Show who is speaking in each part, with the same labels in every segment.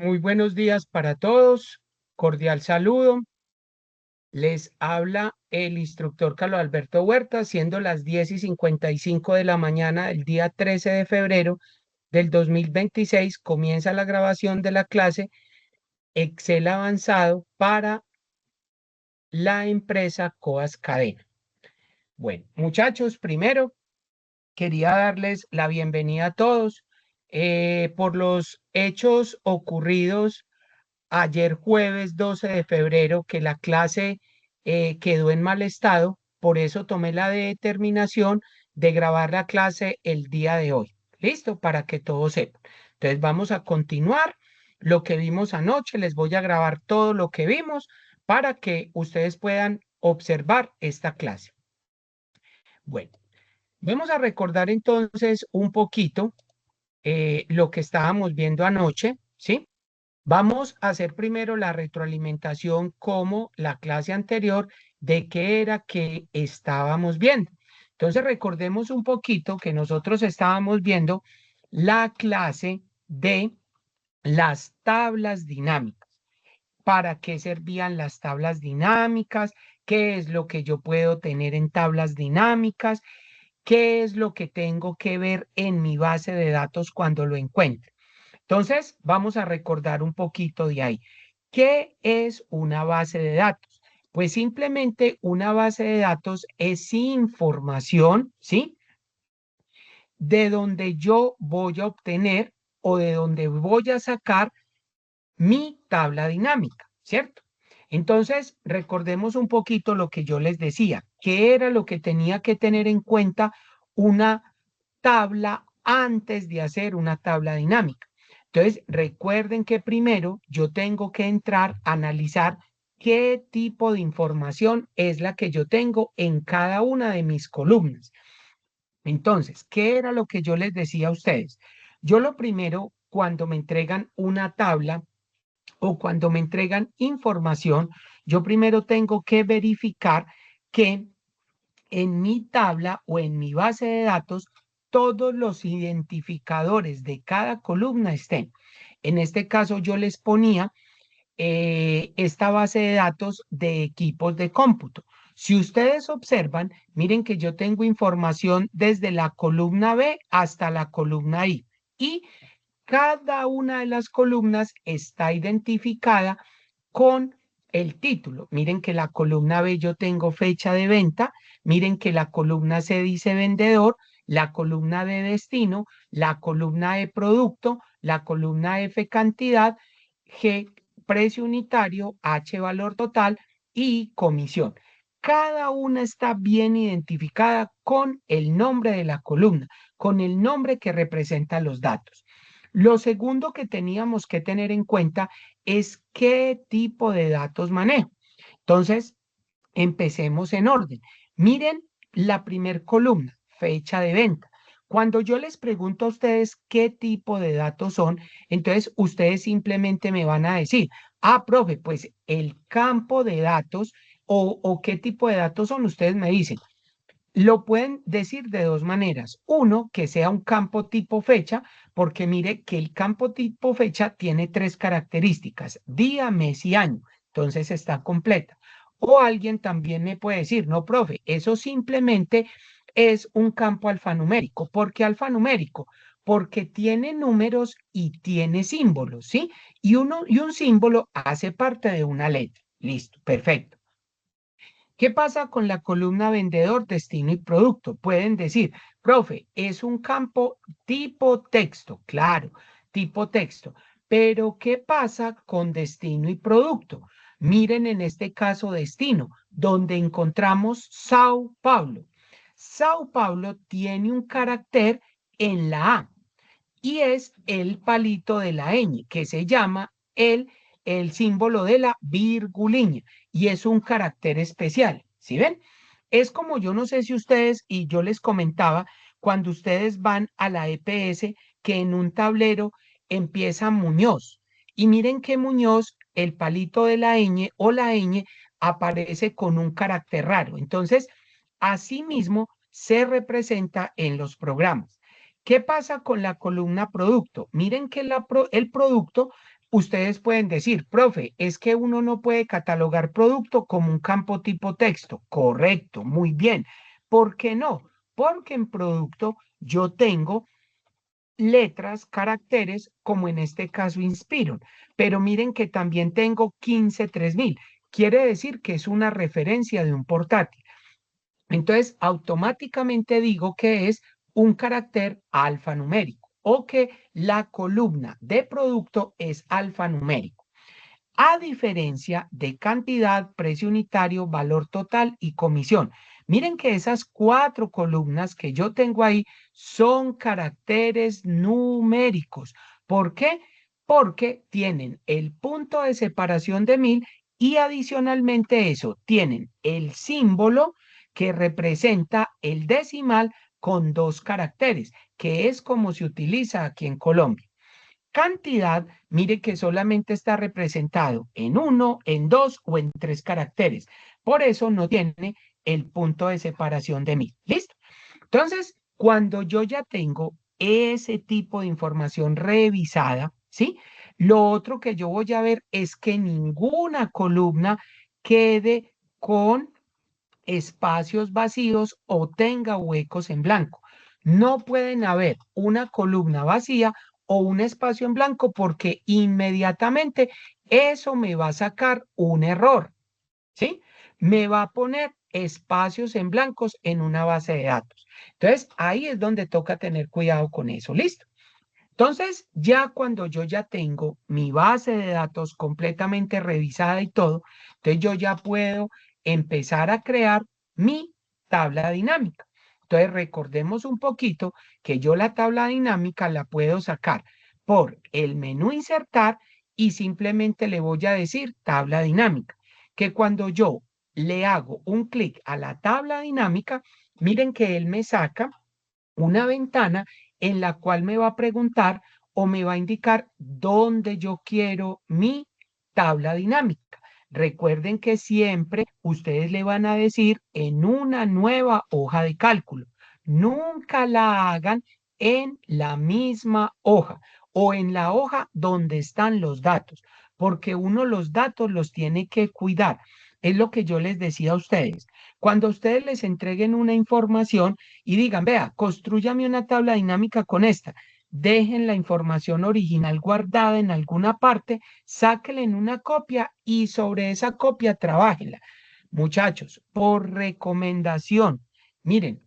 Speaker 1: Muy buenos días para todos. Cordial saludo. Les habla el instructor Carlos Alberto Huerta, siendo las 10:55 de la mañana del día 13 de febrero del 2026. Comienza la grabación de la clase Excel avanzado para la empresa Coas Cadena. Bueno, muchachos, primero quería darles la bienvenida a todos por los hechos ocurridos ayer jueves 12 de febrero, que la clase quedó en mal estado. Por eso tomé la determinación de grabar la clase el día de hoy. ¿Listo? Para que todos sepan. Entonces vamos a continuar lo que vimos anoche. Les voy a grabar todo lo que vimos para que ustedes puedan observar esta clase. Bueno, vamos a recordar entonces un poquito lo que estábamos viendo anoche, ¿sí? Vamos a hacer primero la retroalimentación como la clase anterior de qué era que estábamos viendo. Entonces recordemos un poquito que nosotros estábamos viendo la clase de las tablas dinámicas. ¿Para qué servían las tablas dinámicas? ¿Qué es lo que yo puedo tener en tablas dinámicas? ¿Qué es lo que tengo que ver en mi base de datos cuando lo encuentre? Entonces, vamos a recordar un poquito de ahí. ¿Qué es una base de datos? Pues simplemente una base de datos es información, ¿sí? De donde yo voy a obtener o de donde voy a sacar mi tabla dinámica, ¿cierto? Entonces, recordemos un poquito lo que yo les decía, qué era lo que tenía que tener en cuenta una tabla antes de hacer una tabla dinámica. Entonces, recuerden que primero yo tengo que entrar a analizar qué tipo de información es la que yo tengo en cada una de mis columnas. Entonces, ¿qué era lo que yo les decía a ustedes? Yo lo primero, cuando me entregan una tabla, o cuando me entregan información, yo primero tengo que verificar que en mi tabla o en mi base de datos todos los identificadores de cada columna estén. En este caso yo les ponía esta base de datos de equipos de cómputo. Si ustedes observan, miren que yo tengo información desde la columna B hasta la columna I y cada una de las columnas está identificada con el título. Miren que la columna B yo tengo fecha de venta, miren que la columna C dice vendedor, la columna de destino, la columna de producto, la columna F cantidad, G precio unitario, H valor total y comisión. Cada una está bien identificada con el nombre de la columna, con el nombre que representa los datos. Lo segundo que teníamos que tener en cuenta es qué tipo de datos manejo. Entonces, empecemos en orden. Miren la primer columna, fecha de venta. Cuando yo les pregunto a ustedes qué tipo de datos son, entonces ustedes simplemente me van a decir, profe, pues el campo de datos o qué tipo de datos son, ustedes me dicen. Lo pueden decir de dos maneras. Uno, que sea un campo tipo fecha, porque mire que el campo tipo fecha tiene tres características, día, mes y año. Entonces está completa. O alguien también me puede decir, no, profe, eso simplemente es un campo alfanumérico. ¿Por qué alfanumérico? Porque tiene números y tiene símbolos, ¿sí? Y un símbolo hace parte de una letra. Listo, perfecto. ¿Qué pasa con la columna vendedor, destino y producto? Pueden decir, profe, es un campo tipo texto, claro, tipo texto. Pero ¿qué pasa con destino y producto? Miren en este caso destino, donde encontramos Sao Paulo. Sao Paulo tiene un carácter en la A y es el palito de la ñ, que se llama el símbolo de la virguliña y es un carácter especial. ¿Sí ven? Es como yo no sé si ustedes, y yo les comentaba, cuando ustedes van a la EPS, que en un tablero empieza Muñoz. Y miren que Muñoz, el palito de la ñ o la ñ, aparece con un carácter raro. Entonces, asimismo, se representa en los programas. ¿Qué pasa con la columna producto? Miren que el producto ustedes pueden decir, profe, es que uno no puede catalogar producto como un campo tipo texto. Correcto, muy bien. ¿Por qué no? Porque en producto yo tengo letras, caracteres, como en este caso Inspiron. Pero miren que también tengo 15.3000. Quiere decir que es una referencia de un portátil. Entonces, automáticamente digo que es un carácter alfanumérico o que la columna de producto es alfanumérico. A diferencia de cantidad, precio unitario, valor total y comisión. Miren que esas cuatro columnas que yo tengo ahí son caracteres numéricos. ¿Por qué? Porque tienen el punto de separación de 1000 y adicionalmente eso, tienen el símbolo que representa el decimal con dos caracteres, que es como se utiliza aquí en Colombia. Cantidad, mire que solamente está representado en uno, en dos o en tres caracteres. Por eso no tiene el punto de separación de 1000. ¿Listo? Entonces, cuando yo ya tengo ese tipo de información revisada, ¿sí? Lo otro que yo voy a ver es que ninguna columna quede con espacios vacíos o tenga huecos en blanco. No pueden haber una columna vacía o un espacio en blanco porque inmediatamente eso me va a sacar un error, ¿sí? Me va a poner espacios en blancos en una base de datos. Entonces, ahí es donde toca tener cuidado con eso, ¿listo? Entonces, ya cuando yo ya tengo mi base de datos completamente revisada y todo, entonces yo ya puedo empezar a crear mi tabla dinámica. Entonces, recordemos un poquito que yo la tabla dinámica la puedo sacar por el menú insertar y simplemente le voy a decir tabla dinámica, que cuando yo le hago un clic a la tabla dinámica, miren que él me saca una ventana en la cual me va a preguntar o me va a indicar dónde yo quiero mi tabla dinámica. Recuerden que siempre ustedes le van a decir en una nueva hoja de cálculo. Nunca la hagan en la misma hoja o en la hoja donde están los datos, porque uno los datos los tiene que cuidar. Es lo que yo les decía a ustedes. Cuando ustedes les entreguen una información, y digan, vea, construyame una tabla dinámica con esta. Dejen la información original guardada en alguna parte, sáquenla en una copia y sobre esa copia trabajenla. Muchachos, por recomendación, miren,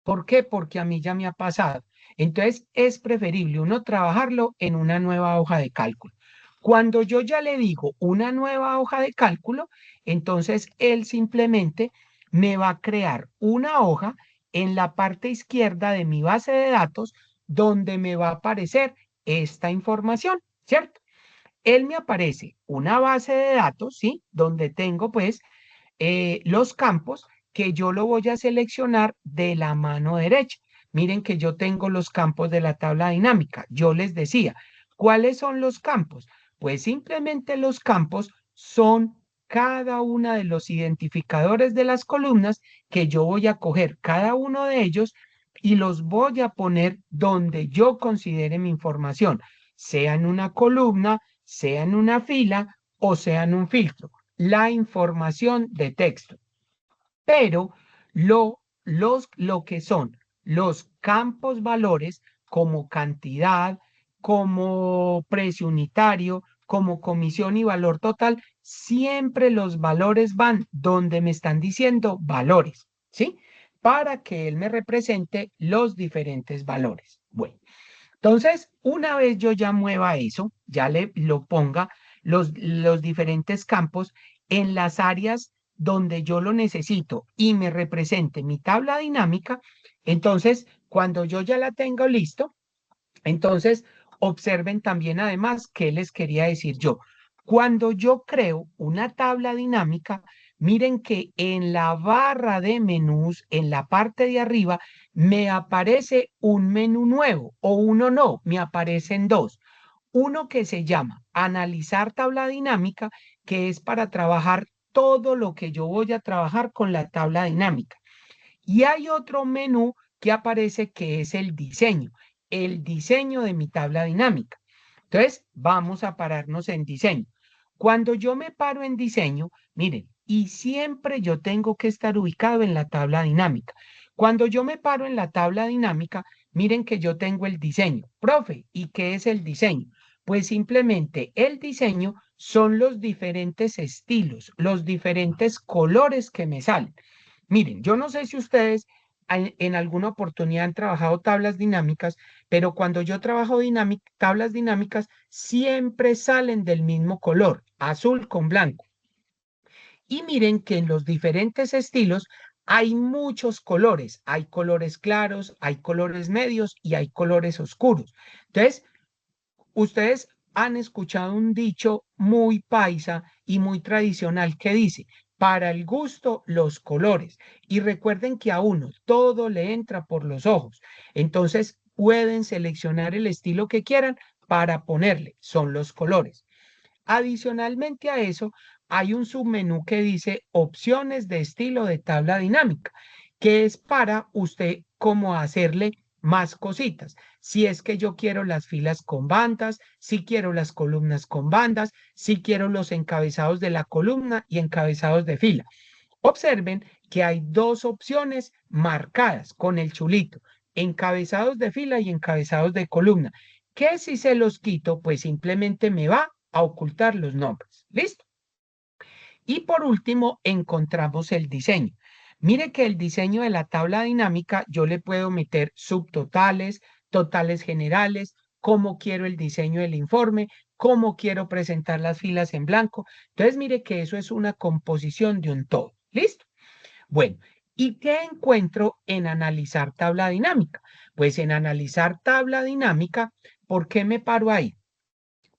Speaker 1: ¿por qué? Porque a mí ya me ha pasado. Entonces es preferible uno trabajarlo en una nueva hoja de cálculo. Cuando yo ya le digo una nueva hoja de cálculo, entonces él simplemente me va a crear una hoja en la parte izquierda de mi base de datos donde me va a aparecer esta información, ¿cierto? Él me aparece una base de datos, ¿sí? Donde tengo pues los campos que yo lo voy a seleccionar de la mano derecha. Miren que yo tengo los campos de la tabla dinámica. Yo les decía, ¿cuáles son los campos? Pues simplemente los campos son cada una de los identificadores de las columnas que yo voy a coger cada uno de ellos y los voy a poner donde yo considere mi información, sea en una columna, sea en una fila o sea en un filtro la información de texto, pero lo que son los campos valores como cantidad, como precio unitario, como comisión y valor total, siempre los valores van donde me están diciendo valores, ¿sí? Para que él me represente los diferentes valores. Bueno. Entonces, una vez yo ya mueva eso, ya le lo ponga los diferentes campos en las áreas donde yo lo necesito y me represente mi tabla dinámica, entonces cuando yo ya la tengo listo, entonces observen también además qué les quería decir yo. Cuando yo creo una tabla dinámica, miren que en la barra de menús, en la parte de arriba, me aparece un menú nuevo o uno no, me aparecen dos. Uno que se llama analizar tabla dinámica, que es para trabajar todo lo que yo voy a trabajar con la tabla dinámica. Y hay otro menú que aparece que es el diseño de mi tabla dinámica. Entonces, vamos a pararnos en diseño. Cuando yo me paro en diseño, miren, y siempre yo tengo que estar ubicado en la tabla dinámica. Cuando yo me paro en la tabla dinámica, miren que yo tengo el diseño. Profe, ¿y qué es el diseño? Pues simplemente el diseño son los diferentes estilos, los diferentes colores que me salen. Miren, yo no sé si ustedes en alguna oportunidad han trabajado tablas dinámicas, pero cuando yo trabajo tablas dinámicas, siempre salen del mismo color, azul con blanco. Y miren que en los diferentes estilos hay muchos colores. Hay colores claros, hay colores medios y hay colores oscuros. Entonces, ustedes han escuchado un dicho muy paisa y muy tradicional que dice, para el gusto, los colores. Y recuerden que a uno todo le entra por los ojos. Entonces pueden seleccionar el estilo que quieran para ponerle, son los colores. Adicionalmente a eso, hay un submenú que dice opciones de estilo de tabla dinámica, que es para usted como hacerle más cositas. Si es que yo quiero las filas con bandas, si quiero las columnas con bandas, si quiero los encabezados de la columna y encabezados de fila. Observen que hay dos opciones marcadas con el chulito, encabezados de fila y encabezados de columna, que si se los quito, pues simplemente me va a ocultar los nombres. ¿Listo? Y por último, encontramos el diseño. Mire que el diseño de la tabla dinámica, yo le puedo meter subtotales, totales generales, cómo quiero el diseño del informe, cómo quiero presentar las filas en blanco. Entonces, mire que eso es una composición de un todo. ¿Listo? Bueno, ¿y qué encuentro en analizar tabla dinámica? Pues en analizar tabla dinámica, ¿por qué me paro ahí?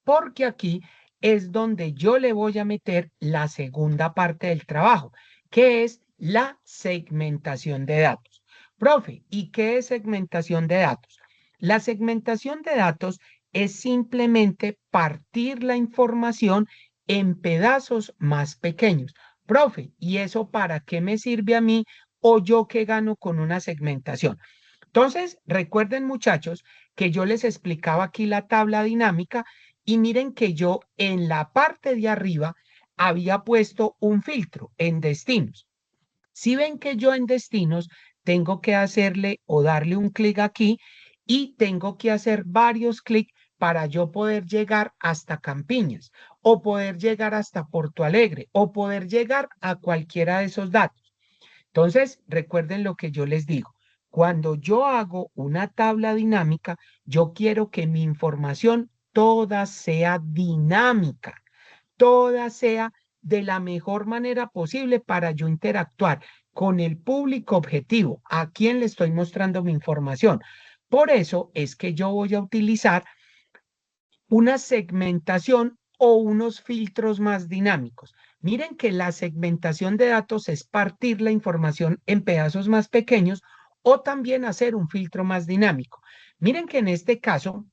Speaker 1: Porque aquí es donde yo le voy a meter la segunda parte del trabajo, que es la segmentación de datos. Profe, ¿y qué es segmentación de datos? La segmentación de datos es simplemente partir la información en pedazos más pequeños. Profe, ¿y eso para qué me sirve a mí o yo qué gano con una segmentación? Entonces, recuerden muchachos que yo les explicaba aquí la tabla dinámica y miren que yo en la parte de arriba había puesto un filtro en destinos. Si ven que yo en destinos tengo que hacerle o darle un clic aquí y tengo que hacer varios clics para yo poder llegar hasta Campiñas o poder llegar hasta Porto Alegre o poder llegar a cualquiera de esos datos. Entonces, recuerden lo que yo les digo. Cuando yo hago una tabla dinámica, yo quiero que mi información toda sea dinámica, toda sea de la mejor manera posible para yo interactuar con el público objetivo, a quien le estoy mostrando mi información. Por eso es que yo voy a utilizar una segmentación o unos filtros más dinámicos. Miren que la segmentación de datos es partir la información en pedazos más pequeños o también hacer un filtro más dinámico. Miren que en este caso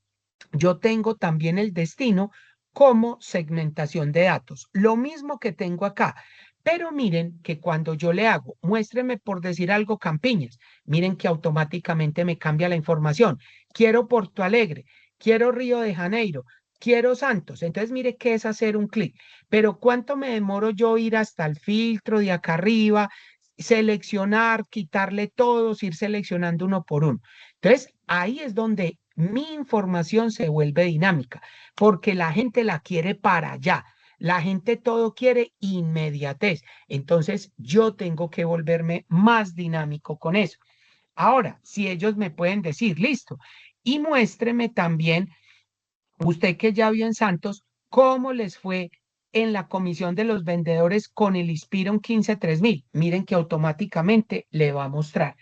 Speaker 1: yo tengo también el destino como segmentación de datos, lo mismo que tengo acá. Pero miren que cuando yo le hago, muéstreme por decir algo Campiñas, miren que automáticamente me cambia la información. Quiero Porto Alegre, quiero Río de Janeiro, quiero Santos. Entonces mire qué es hacer un clic. Pero ¿cuánto me demoro yo ir hasta el filtro de acá arriba, seleccionar, quitarle todos, ir seleccionando uno por uno? Entonces ahí es donde mi información se vuelve dinámica, porque la gente la quiere para allá. La gente todo quiere inmediatez. Entonces yo tengo que volverme más dinámico con eso. Ahora, si ellos me pueden decir, listo, y muéstreme también, usted que ya vio en Santos, cómo les fue en la comisión de los vendedores con el Inspiron 15 3000. Miren que automáticamente le va a mostrar.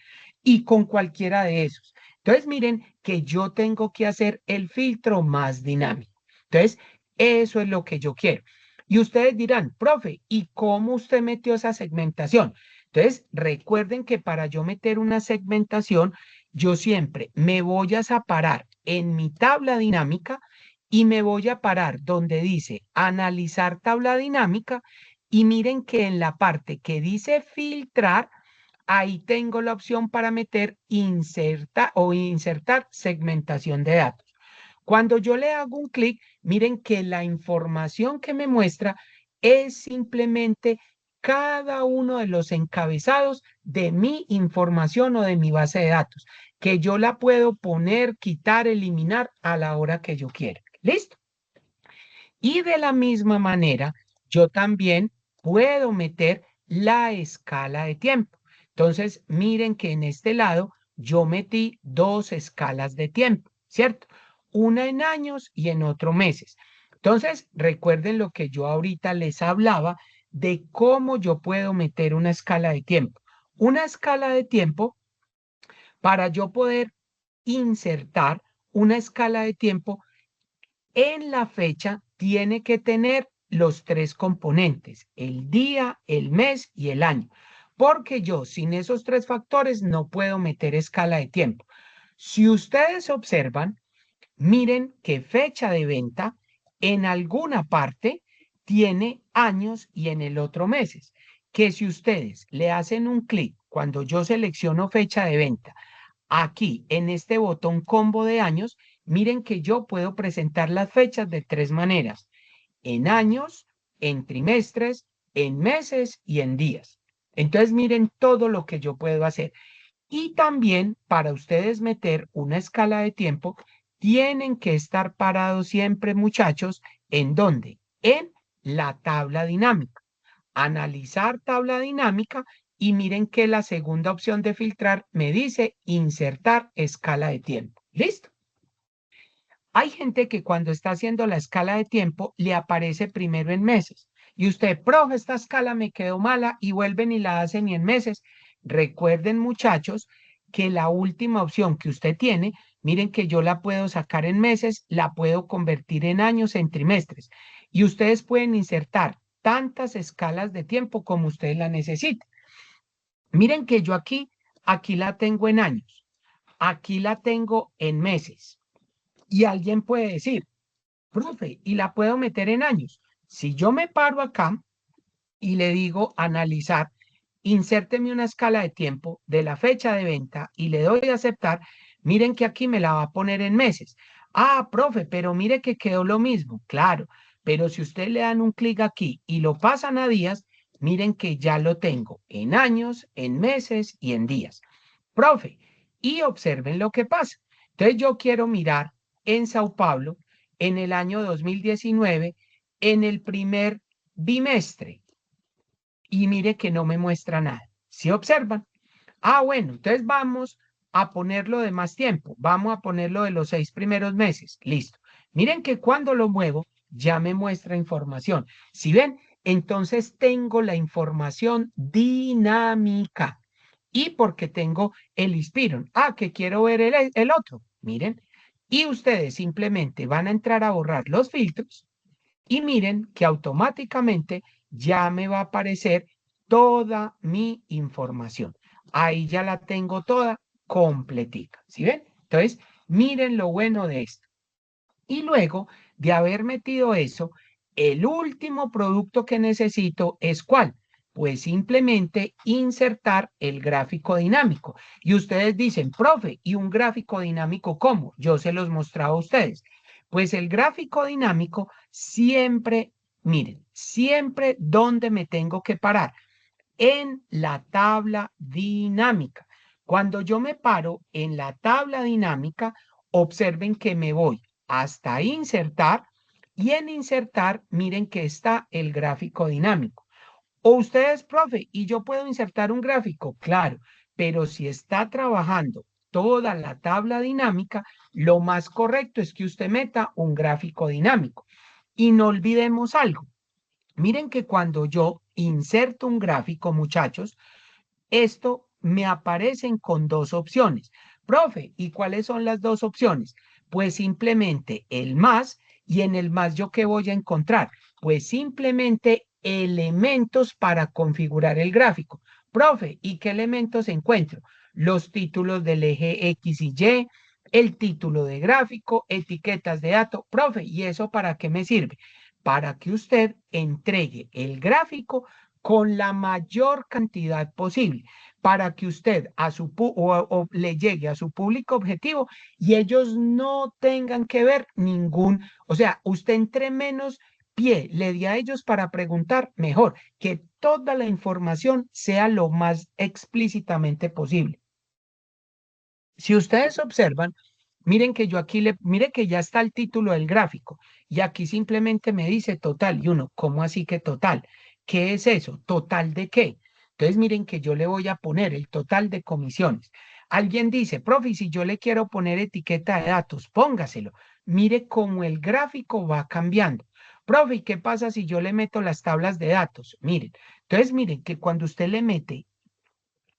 Speaker 1: Y con cualquiera de esos. Entonces, miren que yo tengo que hacer el filtro más dinámico. Entonces, eso es lo que yo quiero. Y ustedes dirán, profe, ¿y cómo usted metió esa segmentación? Entonces, recuerden que para yo meter una segmentación, yo siempre me voy a separar en mi tabla dinámica y me voy a parar donde dice analizar tabla dinámica y miren que en la parte que dice filtrar, ahí tengo la opción para meter insertar segmentación de datos. Cuando yo le hago un clic, miren que la información que me muestra es simplemente cada uno de los encabezados de mi información o de mi base de datos, que yo la puedo poner, quitar, eliminar a la hora que yo quiera. ¿Listo? Y de la misma manera, yo también puedo meter la escala de tiempo. Entonces, miren que en este lado yo metí dos escalas de tiempo, ¿cierto? Una en años y en otro meses. Entonces, recuerden lo que yo ahorita les hablaba de cómo yo puedo meter una escala de tiempo. Una escala de tiempo para yo poder insertar una escala de tiempo en la fecha tiene que tener los tres componentes, el día, el mes y el año, porque yo sin esos tres factores no puedo meter escala de tiempo. Si ustedes observan, miren que fecha de venta en alguna parte tiene años y en el otro meses, que si ustedes le hacen un clic cuando yo selecciono fecha de venta, aquí en este botón combo de años, miren que yo puedo presentar las fechas de tres maneras: en años, en trimestres, en meses y en días. Entonces miren todo lo que yo puedo hacer. Y también para ustedes meter una escala de tiempo, tienen que estar parados siempre, muchachos, ¿en dónde? En la tabla dinámica. Analizar tabla dinámica y miren que la segunda opción de filtrar me dice insertar escala de tiempo. ¿Listo? Hay gente que cuando está haciendo la escala de tiempo le aparece primero en meses. Y usted, profe, esta escala me quedó mala y vuelven y la hacen y en meses. Recuerden, muchachos, que la última opción que usted tiene, miren que yo la puedo sacar en meses, la puedo convertir en años, en trimestres. Y ustedes pueden insertar tantas escalas de tiempo como ustedes la necesiten. Miren que yo aquí la tengo en años, aquí la tengo en meses. Y alguien puede decir, profe, y la puedo meter en años. Si yo me paro acá y le digo analizar, insérteme una escala de tiempo de la fecha de venta y le doy a aceptar, miren que aquí me la va a poner en meses. Ah, profe, pero mire que quedó lo mismo. Claro, pero si usted le dan un clic aquí y lo pasan a días, miren que ya lo tengo en años, en meses y en días. Profe, y observen lo que pasa. Entonces yo quiero mirar en Sao Paulo en el año 2019, en el primer bimestre, y mire que no me muestra nada. ¿Sí observan? Ah, bueno, entonces vamos a ponerlo de más tiempo. Vamos a ponerlo de los 6 primeros meses. Listo. Miren que cuando lo muevo, ya me muestra información. Si ven, entonces tengo la información dinámica. Y porque tengo el Inspiron. Ah, que quiero ver el otro. Miren. Y ustedes simplemente van a entrar a borrar los filtros y miren que automáticamente ya me va a aparecer toda mi información. Ahí ya la tengo toda completica. ¿Sí ven? Entonces, miren lo bueno de esto. Y luego de haber metido eso, el último producto que necesito es ¿cuál? Pues simplemente insertar el gráfico dinámico. Y ustedes dicen, profe, ¿y un gráfico dinámico cómo? Yo se los mostraba a ustedes. Pues el gráfico dinámico siempre, miren, siempre donde me tengo que parar, en la tabla dinámica. Cuando yo me paro en la tabla dinámica, observen que me voy hasta insertar y en insertar, miren que está el gráfico dinámico. O ustedes, profe, y yo puedo insertar un gráfico, claro, pero si está trabajando toda la tabla dinámica, lo más correcto es que usted meta un gráfico dinámico. Y no olvidemos algo. Miren que cuando yo inserto un gráfico, muchachos, esto me aparecen con dos opciones. Profe, ¿y cuáles son las dos opciones? Pues simplemente el más, y en el más yo qué voy a encontrar, pues simplemente elementos para configurar el gráfico. Profe, ¿y qué elementos encuentro? Los títulos del eje X y Y, el título de gráfico, etiquetas de datos. Profe, ¿y eso para qué me sirve? Para que usted entregue el gráfico con la mayor cantidad posible para que usted o le llegue a su público objetivo y ellos no tengan que ver ningún, o sea, usted entre menos pie le dé a ellos para preguntar, mejor, que toda la información sea lo más explícitamente posible. Si ustedes observan, miren que yo aquí mire que ya está el título del gráfico y aquí simplemente me dice total y uno, ¿cómo así que total? ¿Qué es eso? ¿Total de qué? Entonces miren que yo le voy a poner el total de comisiones. Alguien dice, profe, si yo le quiero poner etiqueta de datos, póngaselo. Mire cómo el gráfico va cambiando. Profe, ¿y qué pasa si yo le meto las tablas de datos? Miren, entonces miren que cuando usted le mete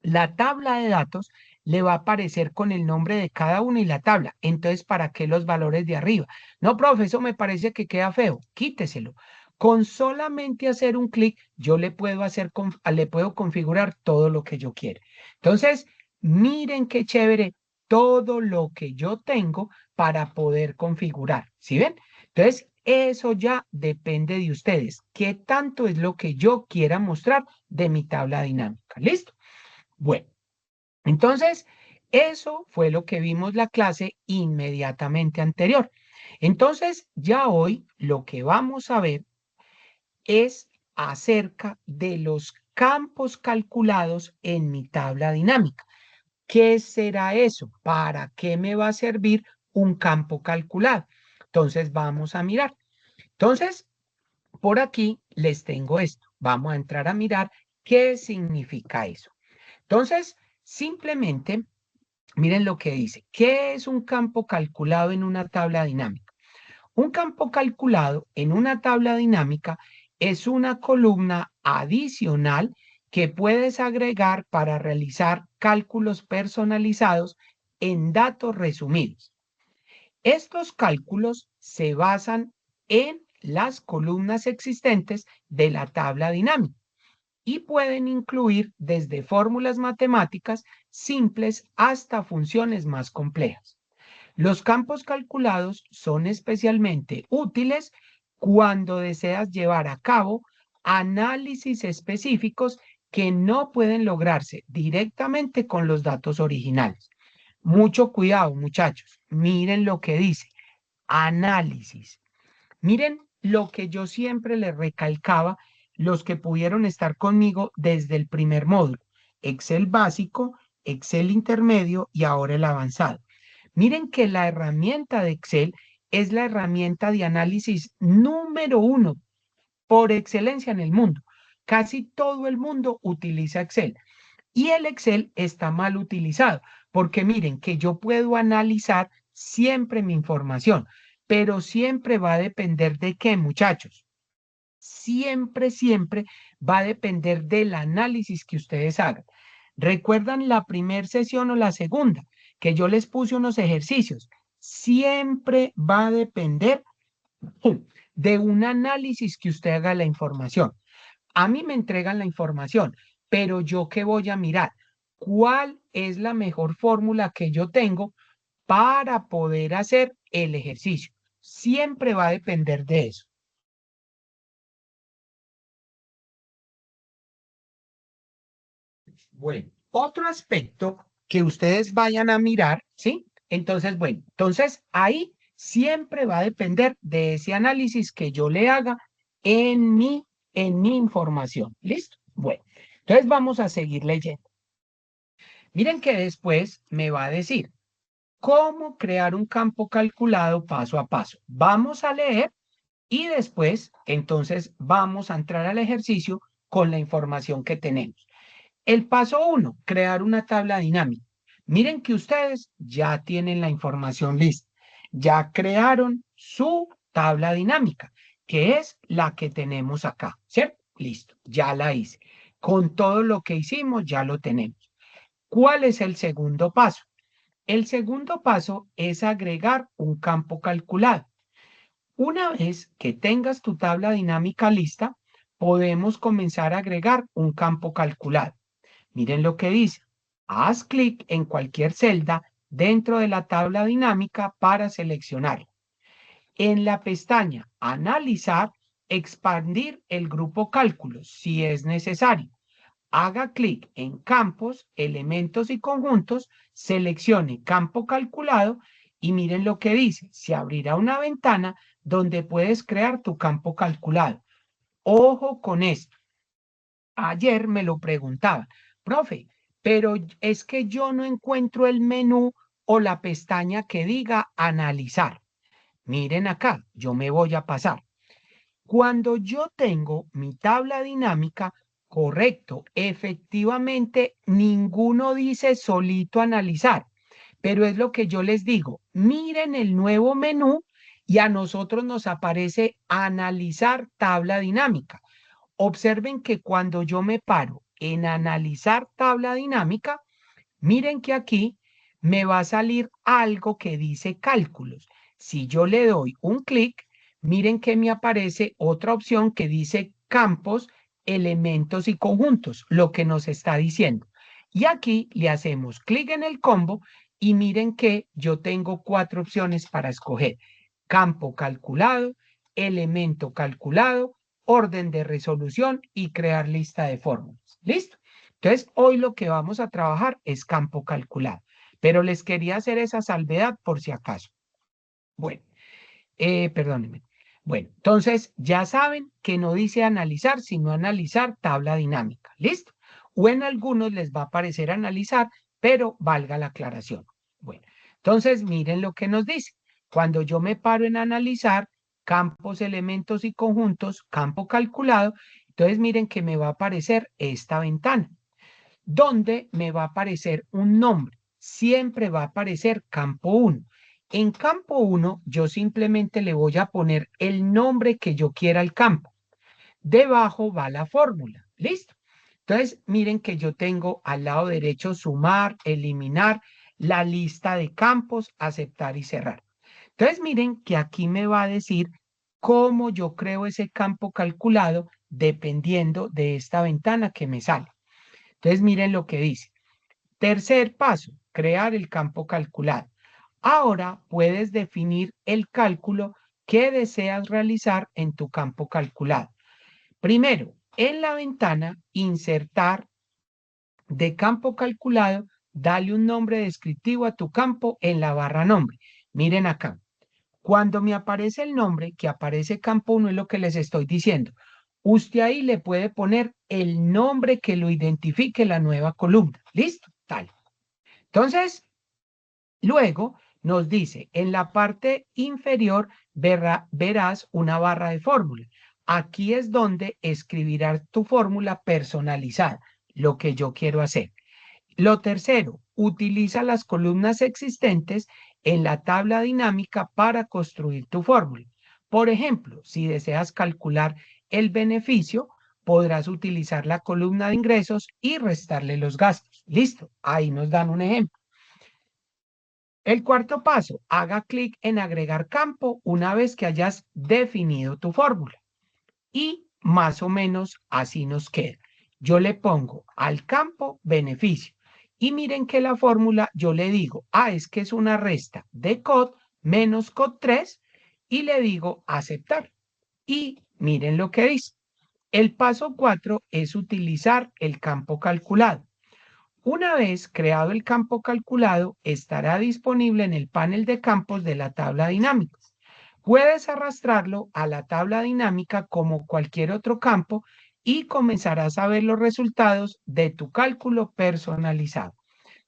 Speaker 1: la tabla de datos le va a aparecer con el nombre de cada uno y la tabla. Entonces, ¿para qué los valores de arriba? No, profe, eso me parece que queda feo. Quíteselo. Con solamente hacer un clic, yo le puedo configurar todo lo que yo quiera. Entonces, miren qué chévere todo lo que yo tengo para poder configurar. ¿Sí ven? Entonces, eso ya depende de ustedes. ¿Qué tanto es lo que yo quiera mostrar de mi tabla dinámica? ¿Listo? Bueno, entonces, eso fue lo que vimos la clase inmediatamente anterior. Entonces, ya hoy lo que vamos a ver es acerca de los campos calculados en mi tabla dinámica. ¿Qué será eso? ¿Para qué me va a servir un campo calculado? Entonces, vamos a mirar. Entonces, por aquí les tengo esto. Vamos a entrar a mirar qué significa eso. Entonces, simplemente miren lo que dice. ¿Qué es un campo calculado en una tabla dinámica? Un campo calculado en una tabla dinámica es una columna adicional que puedes agregar para realizar cálculos personalizados en datos resumidos. Estos cálculos se basan en las columnas existentes de la tabla dinámica y pueden incluir desde fórmulas matemáticas simples hasta funciones más complejas. Los campos calculados son especialmente útiles cuando deseas llevar a cabo análisis específicos que no pueden lograrse directamente con los datos originales. Mucho cuidado, muchachos. Miren lo que dice. Análisis. Miren lo que yo siempre les recalcaba, los que pudieron estar conmigo desde el primer módulo, Excel básico, Excel intermedio y ahora el avanzado. Miren que la herramienta de Excel es la herramienta de análisis número uno por excelencia en el mundo. Casi todo el mundo utiliza Excel y el Excel está mal utilizado porque miren que yo puedo analizar siempre mi información, pero siempre va a depender de qué, muchachos. Siempre va a depender del análisis que ustedes hagan. ¿Recuerdan la primera sesión o la segunda? Que yo les puse unos ejercicios. Siempre va a depender de un análisis que usted haga de la información. A mí me entregan la información, pero yo qué voy a mirar, cuál es la mejor fórmula que yo tengo para poder hacer el ejercicio. Siempre va a depender de eso. Bueno, otro aspecto que ustedes vayan a mirar, ¿sí? Entonces, bueno, entonces ahí siempre va a depender de ese análisis que yo le haga en mi información. ¿Listo? Bueno, entonces vamos a seguir leyendo. Miren que después me va a decir cómo crear un campo calculado paso a paso. Vamos a leer y después, entonces, vamos a entrar al ejercicio con la información que tenemos. El paso uno, crear una tabla dinámica. Miren que ustedes ya tienen la información lista. Ya crearon su tabla dinámica, que es la que tenemos acá, ¿cierto? Listo, ya la hice. Con todo lo que hicimos, ya lo tenemos. ¿Cuál es el segundo paso? El segundo paso es agregar un campo calculado. Una vez que tengas tu tabla dinámica lista, podemos comenzar a agregar un campo calculado. Miren lo que dice. Haz clic en cualquier celda dentro de la tabla dinámica para seleccionarla. En la pestaña Analizar, expandir el grupo cálculos si es necesario. Haga clic en campos, elementos y conjuntos, seleccione campo calculado y miren lo que dice. Se abrirá una ventana donde puedes crear tu campo calculado. Ojo con esto. Ayer me lo preguntaba, profe, pero es que yo no encuentro el menú o la pestaña que diga analizar. Miren acá, yo me voy a pasar. Cuando yo tengo mi tabla dinámica, correcto, efectivamente ninguno dice solito analizar, pero es lo que yo les digo. Miren el nuevo menú y a nosotros nos aparece analizar tabla dinámica. Observen que cuando yo me paro en analizar tabla dinámica, miren que aquí me va a salir algo que dice cálculos. Si yo le doy un clic, miren que me aparece otra opción que dice campos, elementos y conjuntos, lo que nos está diciendo. Y aquí le hacemos clic en el combo y miren que yo tengo 4 opciones para escoger. Campo calculado, elemento calculado, orden de resolución y crear lista de fórmulas. ¿Listo? Entonces, hoy lo que vamos a trabajar es campo calculado, pero les quería hacer esa salvedad por si acaso. Bueno, perdónenme. Bueno, entonces ya saben que no dice analizar, sino analizar tabla dinámica. ¿Listo? O en algunos les va a aparecer analizar, pero valga la aclaración. Bueno, entonces miren lo que nos dice. Cuando yo me paro en analizar campos, elementos y conjuntos, campo calculado, entonces miren que me va a aparecer esta ventana donde me va a aparecer un nombre. Siempre va a aparecer campo 1. En campo 1 yo simplemente le voy a poner el nombre que yo quiera al campo. Debajo va la fórmula. ¿Listo? Entonces, miren que yo tengo al lado derecho sumar, eliminar, la lista de campos, aceptar y cerrar. Entonces, miren que aquí me va a decir cómo yo creo ese campo calculado dependiendo de esta ventana que me sale. Entonces, miren lo que dice. Tercer paso, crear el campo calculado. Ahora puedes definir el cálculo que deseas realizar en tu campo calculado. Primero, en la ventana, insertar de campo calculado, dale un nombre descriptivo a tu campo en la barra nombre. Miren acá. Cuando me aparece el nombre, que aparece campo 1, es lo que les estoy diciendo. Usted ahí le puede poner el nombre que lo identifique la nueva columna. ¿Listo? Tal. Entonces, luego nos dice, en la parte inferior verás una barra de fórmula. Aquí es donde escribirás tu fórmula personalizada, lo que yo quiero hacer. Lo tercero, utiliza las columnas existentes en la tabla dinámica para construir tu fórmula. Por ejemplo, si deseas calcular el beneficio, podrás utilizar la columna de ingresos y restarle los gastos. Listo, ahí nos dan un ejemplo. El cuarto paso, haga clic en agregar campo una vez que hayas definido tu fórmula. Y más o menos así nos queda. Yo le pongo al campo beneficio. Y miren que la fórmula yo le digo, es que es una resta de COD menos COD 3 y le digo aceptar. Y miren lo que dice. El paso 4 es utilizar el campo calculado. Una vez creado el campo calculado, estará disponible en el panel de campos de la tabla dinámica. Puedes arrastrarlo a la tabla dinámica como cualquier otro campo y comenzarás a ver los resultados de tu cálculo personalizado.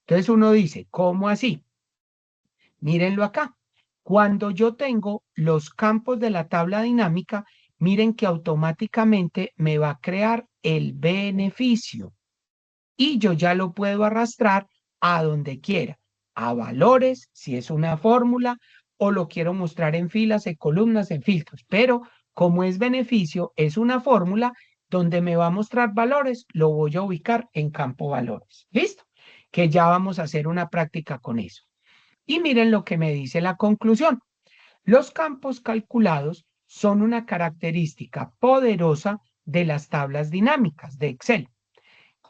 Speaker 1: Entonces uno dice, ¿cómo así? Mírenlo acá. Cuando yo tengo los campos de la tabla dinámica, miren que automáticamente me va a crear el beneficio y yo ya lo puedo arrastrar a donde quiera, a valores, si es una fórmula, o lo quiero mostrar en filas, en columnas, en filtros. Pero como es beneficio, es una fórmula donde me va a mostrar valores, lo voy a ubicar en campo valores. ¿Listo? Que ya vamos a hacer una práctica con eso. Y miren lo que me dice la conclusión. Los campos calculados son una característica poderosa de las tablas dinámicas de Excel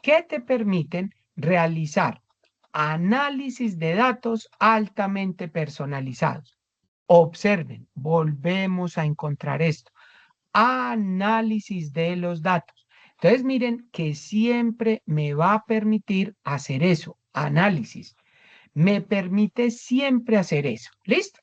Speaker 1: que te permiten realizar análisis de datos altamente personalizados. Observen, volvemos a encontrar esto. análisis de los datos. Entonces, miren que siempre me va a permitir hacer eso, análisis. Me permite siempre hacer eso. ¿Listo?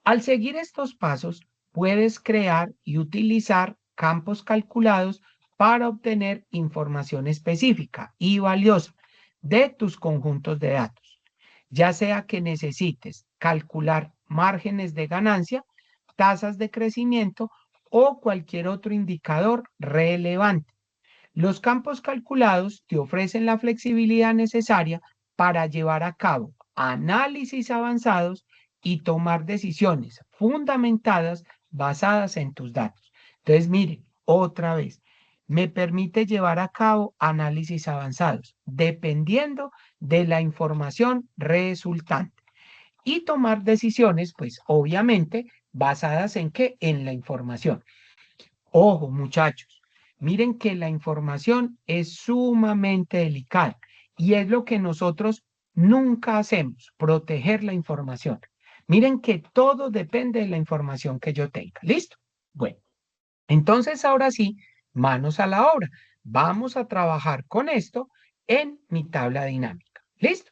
Speaker 1: Al seguir estos pasos, puedes crear y utilizar campos calculados para obtener información específica y valiosa de tus conjuntos de datos, ya sea que necesites calcular márgenes de ganancia, tasas de crecimiento o cualquier otro indicador relevante. Los campos calculados te ofrecen la flexibilidad necesaria para llevar a cabo análisis avanzados y tomar decisiones fundamentadas basadas en tus datos. Entonces, miren, otra vez, me permite llevar a cabo análisis avanzados dependiendo de la información resultante y tomar decisiones, pues obviamente, basadas en qué? En la información. Ojo, muchachos, miren que la información es sumamente delicada y es lo que nosotros nunca hacemos, proteger la información. Miren que todo depende de la información que yo tenga. ¿Listo? Bueno, entonces ahora sí, manos a la obra. Vamos a trabajar con esto en mi tabla dinámica. ¿Listo?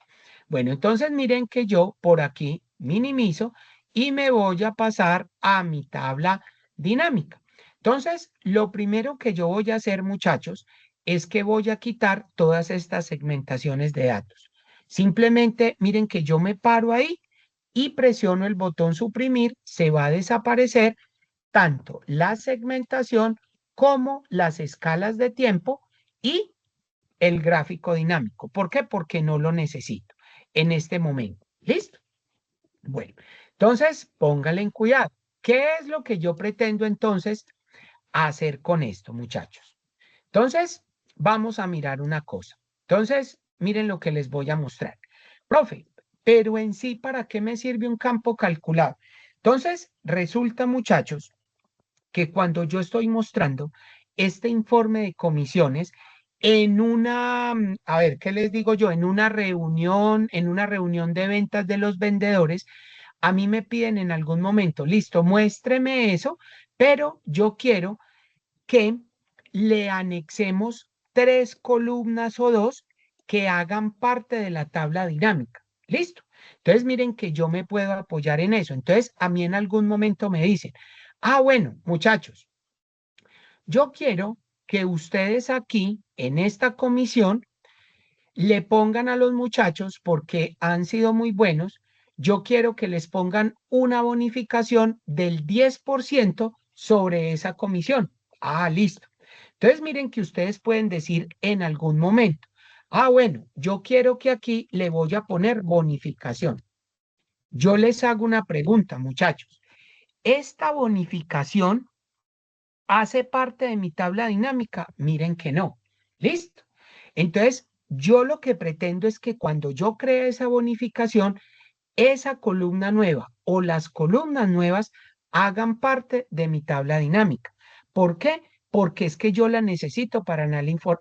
Speaker 1: Bueno, entonces miren que yo por aquí minimizo y me voy a pasar a mi tabla dinámica. Entonces, lo primero que yo voy a hacer, muchachos, es que voy a quitar todas estas segmentaciones de datos. Simplemente miren que yo me paro ahí y presiono el botón suprimir, se va a desaparecer tanto la segmentación como las escalas de tiempo y el gráfico dinámico. ¿Por qué? Porque no lo necesito en este momento. ¿Listo? Bueno, entonces póngale en cuidado. ¿Qué es lo que yo pretendo entonces hacer con esto, muchachos? Entonces, vamos a mirar una cosa. Entonces, miren lo que les voy a mostrar. Profe, pero en sí, ¿para qué me sirve un campo calculado? Entonces, resulta, muchachos, que cuando yo estoy mostrando este informe de comisiones en una, a ver, ¿qué les digo yo? En una reunión de ventas de los vendedores, a mí me piden en algún momento, listo, muéstreme eso, pero yo quiero que le anexemos 3 columnas o 2 que hagan parte de la tabla dinámica. ¿Listo? Entonces, miren que yo me puedo apoyar en eso. Entonces, a mí en algún momento me dicen, bueno, muchachos, yo quiero que ustedes aquí en esta comisión le pongan a los muchachos, porque han sido muy buenos, yo quiero que les pongan una bonificación del 10% sobre esa comisión. Listo. Entonces miren que ustedes pueden decir en algún momento, bueno, yo quiero que aquí le voy a poner bonificación. Yo les hago una pregunta, muchachos. ¿Esta bonificación hace parte de mi tabla dinámica? Miren que no. Listo. Entonces, yo lo que pretendo es que cuando yo cree esa bonificación, esa columna nueva o las columnas nuevas hagan parte de mi tabla dinámica. ¿Por qué? Porque es que yo la necesito para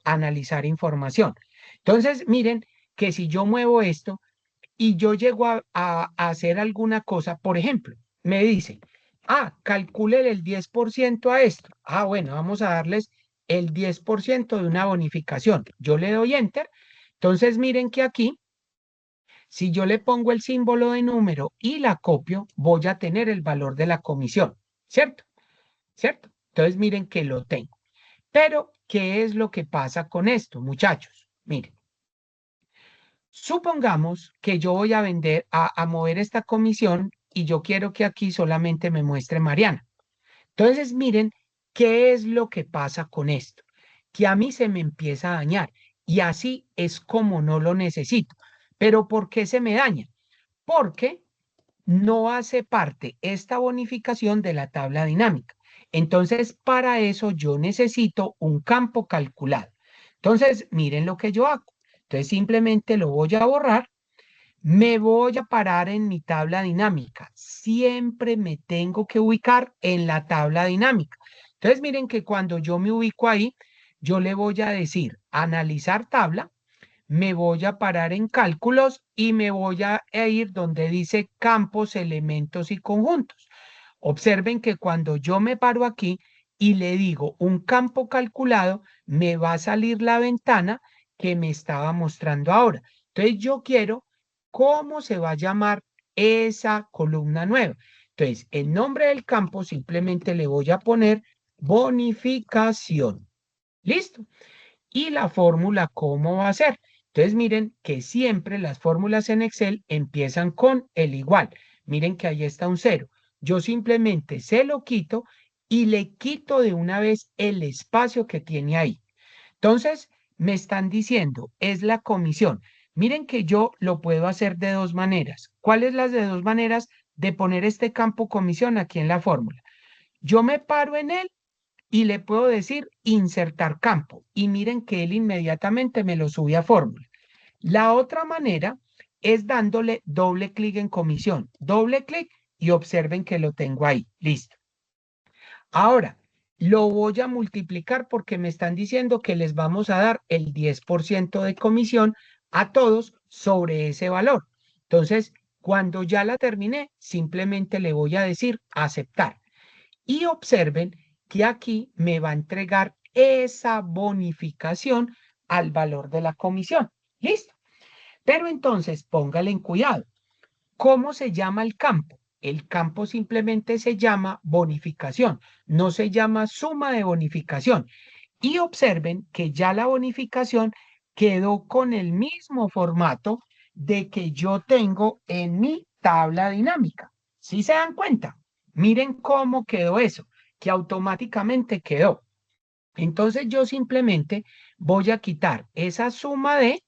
Speaker 1: analizar información. Entonces, miren que si yo muevo esto y yo llego a hacer alguna cosa, por ejemplo, me dice, calcule el 10% a esto. Bueno, vamos a darles el 10% de una bonificación. Yo le doy enter. Entonces, miren que aquí, si yo le pongo el símbolo de número y la copio, voy a tener el valor de la comisión, ¿cierto? ¿Cierto? Entonces, miren que lo tengo. Pero, ¿qué es lo que pasa con esto, muchachos? Miren. Supongamos que yo voy a vender, a mover esta comisión y yo quiero que aquí solamente me muestre Mariana. Entonces, miren, ¿qué es lo que pasa con esto? Que a mí se me empieza a dañar y así es como no lo necesito. ¿Pero por qué se me daña? Porque no hace parte esta bonificación de la tabla dinámica. Entonces, para eso yo necesito un campo calculado. Entonces, miren lo que yo hago. Entonces, simplemente lo voy a borrar, me voy a parar en mi tabla dinámica. Siempre me tengo que ubicar en la tabla dinámica. Entonces, miren que cuando yo me ubico ahí, yo le voy a decir analizar tabla, me voy a parar en cálculos y me voy a ir donde dice campos, elementos y conjuntos. Observen que cuando yo me paro aquí, y le digo un campo calculado, me va a salir la ventana que me estaba mostrando ahora. Entonces yo quiero cómo se va a llamar esa columna nueva. Entonces, el nombre del campo simplemente le voy a poner bonificación. ¿Listo? Y la fórmula, ¿cómo va a ser? Entonces, miren que siempre las fórmulas en Excel empiezan con el igual. Miren que ahí está un cero. Yo simplemente se lo quito y le quito de una vez el espacio que tiene ahí. Entonces, me están diciendo, es la comisión. Miren que yo lo puedo hacer de dos maneras. ¿Cuáles las de dos maneras de poner este campo comisión aquí en la fórmula? Yo me paro en él y le puedo decir insertar campo. Y miren que él inmediatamente me lo sube a fórmula. La otra manera es dándole doble clic en comisión. Doble clic y observen que lo tengo ahí. Listo. Ahora, lo voy a multiplicar porque me están diciendo que les vamos a dar el 10% de comisión a todos sobre ese valor. Entonces, cuando ya la terminé, simplemente le voy a decir aceptar. Y observen que aquí me va a entregar esa bonificación al valor de la comisión. ¿Listo? Pero entonces póngale en cuidado. ¿Cómo se llama el campo? El campo simplemente se llama bonificación, no se llama suma de bonificación. Y observen que ya la bonificación quedó con el mismo formato de que yo tengo en mi tabla dinámica. ¿Sí se dan cuenta? Miren cómo quedó eso, que automáticamente quedó. Entonces yo simplemente voy a quitar esa suma de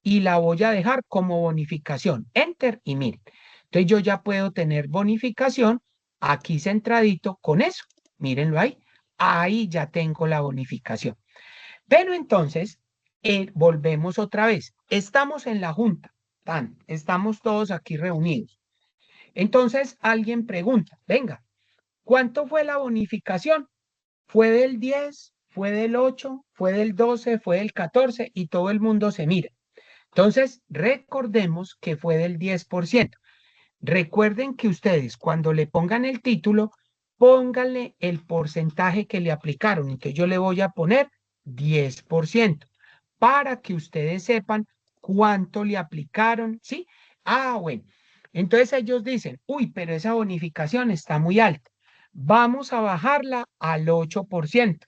Speaker 1: y la voy a dejar como bonificación. Enter y miren. Entonces yo ya puedo tener bonificación aquí centradito con eso. Mírenlo ahí. Ahí ya tengo la bonificación. Pero entonces, volvemos otra vez. Estamos en la junta. Estamos todos aquí reunidos. Entonces alguien pregunta, venga, ¿cuánto fue la bonificación? ¿Fue del 10? ¿Fue del 8? ¿Fue del 12? ¿Fue del 14? Y todo el mundo se mira. Entonces, recordemos que fue del 10%. Recuerden que ustedes cuando le pongan el título, pónganle el porcentaje que le aplicaron. Entonces yo le voy a poner 10% para que ustedes sepan cuánto le aplicaron, ¿sí? Ah, bueno. Entonces ellos dicen, uy, pero esa bonificación está muy alta. Vamos a bajarla al 8%.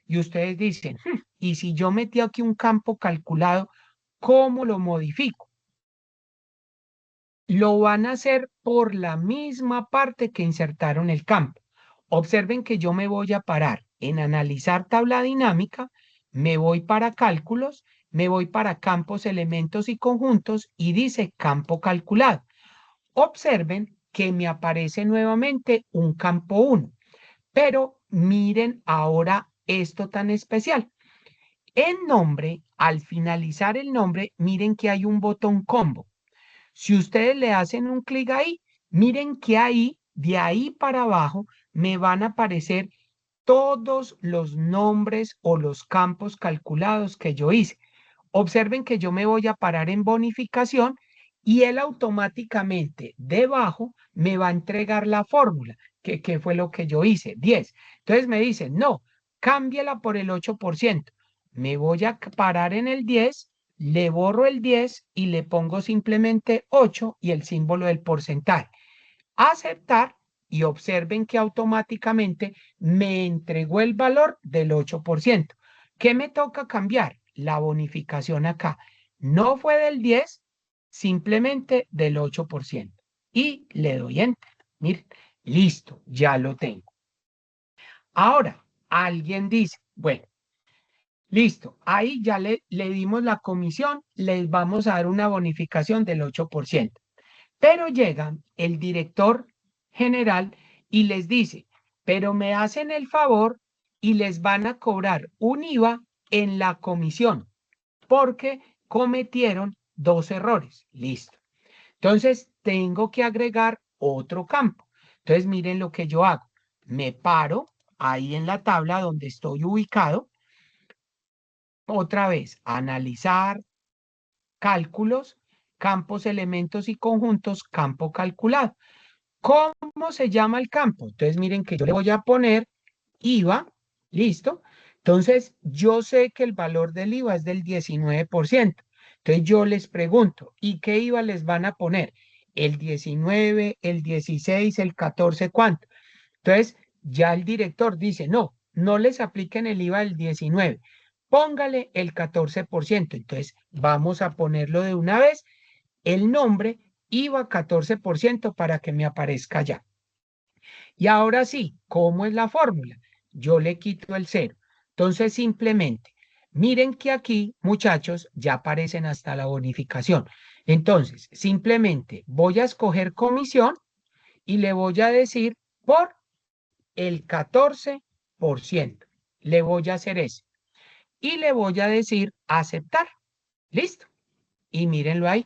Speaker 1: Y ustedes dicen, ¿y si yo metí aquí un campo calculado, cómo lo modifico? Lo van a hacer por la misma parte que insertaron el campo. Observen que yo me voy a parar en analizar tabla dinámica, me voy para cálculos, me voy para campos, elementos y conjuntos y dice campo calculado. Observen que me aparece nuevamente un campo 1, pero miren ahora esto tan especial. En nombre, al finalizar el nombre, miren que hay un botón combo. Si ustedes le hacen un clic ahí, miren que ahí, de ahí para abajo, me van a aparecer todos los nombres o los campos calculados que yo hice. Observen que yo me voy a parar en bonificación y él automáticamente debajo me va a entregar la fórmula, que fue lo que yo hice, 10. Entonces me dice, no, cámbiala por el 8%. Me voy a parar en el 10, le borro el 10 y le pongo simplemente 8 y el símbolo del porcentaje. Aceptar y observen que automáticamente me entregó el valor del 8%. ¿Qué me toca cambiar? La bonificación acá. No fue del 10, simplemente del 8%. Y le doy enter. Miren, listo, ya lo tengo. Ahora, alguien dice, bueno, listo, ahí ya le dimos la comisión, les vamos a dar una bonificación del 8%. Pero llega el director general y les dice, pero me hacen el favor y les van a cobrar un IVA en la comisión porque cometieron dos errores. Listo. Entonces tengo que agregar otro campo. Entonces miren lo que yo hago. Me paro ahí en la tabla donde estoy ubicado. Otra vez, analizar, cálculos, campos, elementos y conjuntos, campo calculado. ¿Cómo se llama el campo? Entonces miren que yo le voy a poner IVA ¿Listo? Entonces, yo sé que el valor del IVA es del 19%. Entonces, yo les pregunto, ¿y qué IVA les van a poner? ¿El 19, el 16, el 14, cuánto? Entonces, ya el director dice, no, no les apliquen el IVA del 19, póngale el 14%. Entonces, vamos a ponerlo de una vez, el nombre IVA 14% para que me aparezca ya. Y ahora sí, ¿cómo es la fórmula? Yo le quito el cero. Entonces, simplemente, miren que aquí, muchachos, ya aparecen hasta la bonificación. Entonces, simplemente voy a escoger comisión y le voy a decir por el 14%. Le voy a hacer eso. Y le voy a decir aceptar. Listo. Y mírenlo ahí.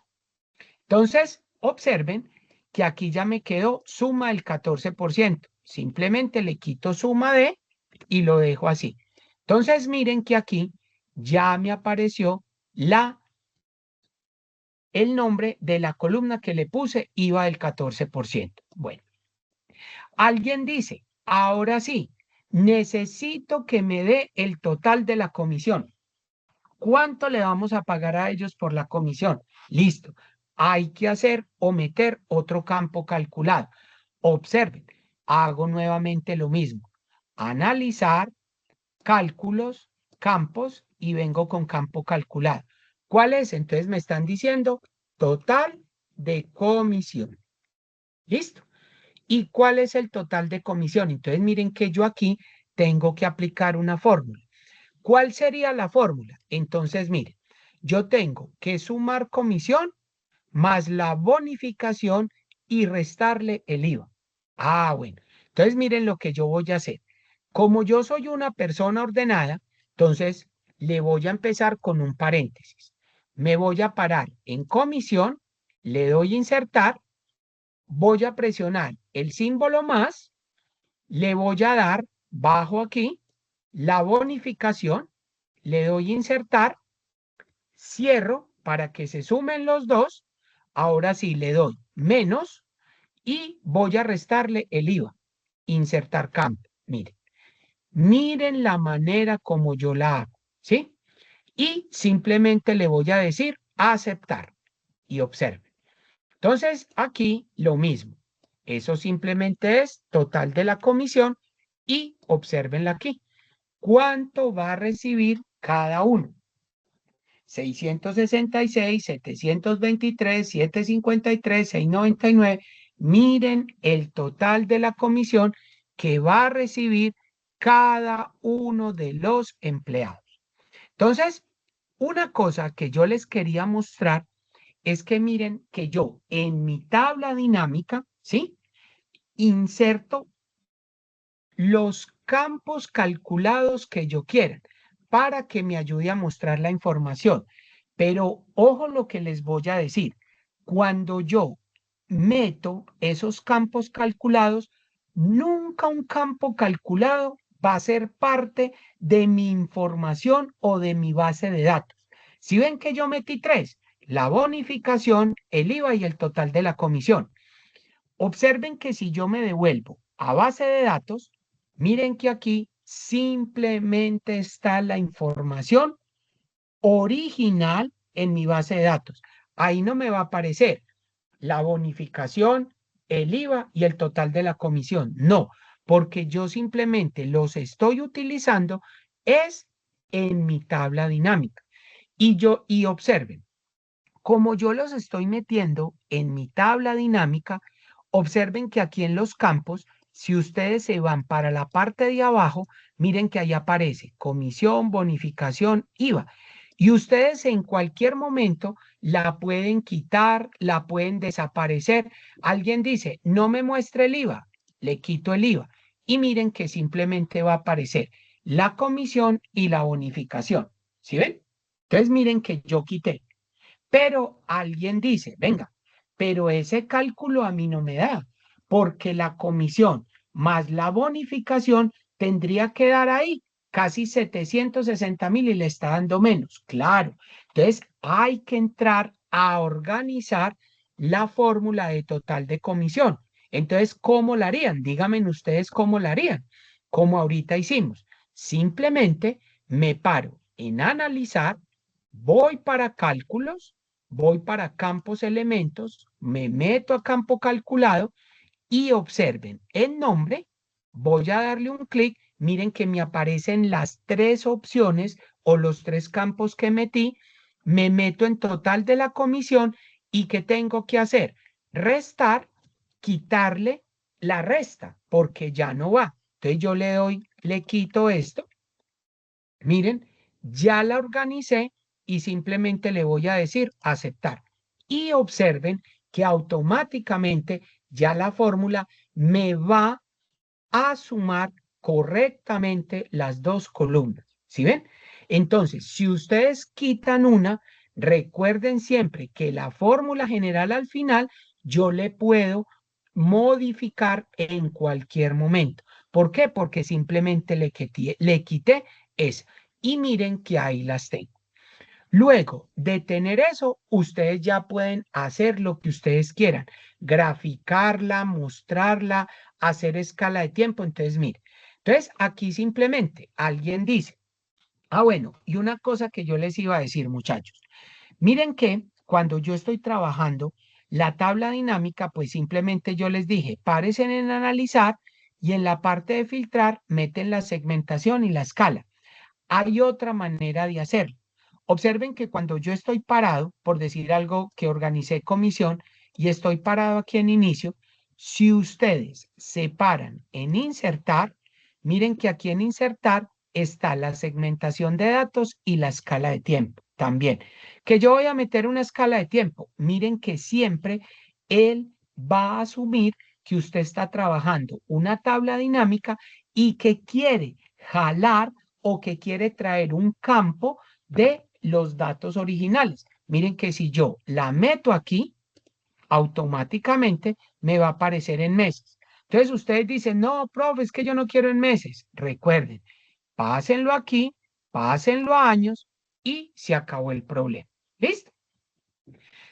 Speaker 1: Entonces, observen que aquí ya me quedó suma del 14%. Simplemente le quito suma de y lo dejo así. Entonces, miren que aquí ya me apareció el nombre de la columna que le puse, IVA del 14%. Bueno, alguien dice, ahora sí, necesito que me dé el total de la comisión. ¿Cuánto le vamos a pagar a ellos por la comisión? Listo. Hay que hacer o meter otro campo calculado. Observen, hago nuevamente lo mismo. Analizar, cálculos, campos y vengo con campo calculado. ¿Cuál es? Entonces me están diciendo total de comisión. ¿Listo? ¿Y cuál es el total de comisión? Entonces miren que yo aquí tengo que aplicar una fórmula. ¿Cuál sería la fórmula? Entonces, miren, yo tengo que sumar comisión más la bonificación y restarle el IVA. Ah, bueno. Entonces, miren lo que yo voy a hacer. Como yo soy una persona ordenada, entonces le voy a empezar con un paréntesis. Me voy a parar en comisión, le doy insertar, voy a presionar el símbolo más, le voy a dar bajo aquí la bonificación, le doy insertar, cierro para que se sumen los dos, ahora sí le doy menos y voy a restarle el IVA, insertar campo. Miren, miren la manera como yo la hago, ¿sí? Y simplemente le voy a decir aceptar y observen. Entonces, aquí lo mismo. Eso simplemente es total de la comisión y observenla aquí. ¿Cuánto va a recibir cada uno? 666, 723, 753, 699. Miren el total de la comisión que va a recibir cada uno de los empleados. Entonces, una cosa que yo les quería mostrar es que miren que yo en mi tabla dinámica, ¿sí? Inserto los campos calculados que yo quiera para que me ayude a mostrar la información. Pero ojo lo que les voy a decir. Cuando yo meto esos campos calculados, nunca un campo calculado va a ser parte de mi información o de mi base de datos. Si ven que yo metí tres, la bonificación, el IVA y el total de la comisión. Observen que si yo me devuelvo a base de datos, miren que aquí simplemente está la información original en mi base de datos. Ahí no me va a aparecer la bonificación, el IVA y el total de la comisión. No, porque yo simplemente los estoy utilizando es en mi tabla dinámica. Y observen, como yo los estoy metiendo en mi tabla dinámica, observen que aquí en los campos, si ustedes se van para la parte de abajo, miren que ahí aparece comisión, bonificación, IVA. Y ustedes en cualquier momento la pueden quitar, la pueden desaparecer. Alguien dice, no me muestre el IVA, le quito el IVA. Y miren que simplemente va a aparecer la comisión y la bonificación. ¿Sí ven? Entonces miren que yo quité. Pero alguien dice, venga, pero ese cálculo a mí no me da, porque la comisión más la bonificación tendría que dar ahí casi 760.000 y le está dando menos. Claro, entonces hay que entrar a organizar la fórmula de total de comisión. Entonces, ¿cómo la harían? Díganme ustedes cómo la harían, como ahorita hicimos. Simplemente me paro en analizar, voy para cálculos, voy para campos elementos, me meto a campo calculado y observen el nombre, voy a darle un clic, miren que me aparecen las tres opciones o los tres campos que metí, me meto en total de la comisión y ¿qué tengo que hacer? Restar, quitarle la resta porque ya no va. Entonces yo le doy, le quito esto, miren, ya la organicé y simplemente le voy a decir aceptar. Y observen que automáticamente ya la fórmula me va a sumar correctamente las dos columnas. ¿Sí ven? Entonces, si ustedes quitan una, recuerden siempre que la fórmula general al final yo le puedo modificar en cualquier momento. ¿Por qué? Porque simplemente le quité esa. Y miren que ahí las tengo. Luego de tener eso, ustedes ya pueden hacer lo que ustedes quieran, graficarla, mostrarla, hacer escala de tiempo. Entonces, mire, entonces aquí simplemente alguien dice, bueno, y una cosa que yo les iba a decir, muchachos, miren que cuando yo estoy trabajando la tabla dinámica, pues simplemente yo les dije, párense en analizar y en la parte de filtrar meten la segmentación y la escala. Hay otra manera de hacerlo. Observen que cuando yo estoy parado, por decir algo que organicé comisión y estoy parado aquí en inicio, si ustedes se paran en insertar, miren que aquí en insertar está la segmentación de datos y la escala de tiempo también. Que yo voy a meter una escala de tiempo. Miren que siempre él va a asumir que usted está trabajando una tabla dinámica y que quiere jalar o que quiere traer un campo de los datos originales. Miren que si yo la meto aquí, automáticamente me va a aparecer en meses. Entonces ustedes dicen, no, profe, es que yo no quiero en meses. Recuerden, pásenlo aquí, pásenlo a años y se acabó el problema. ¿Listo?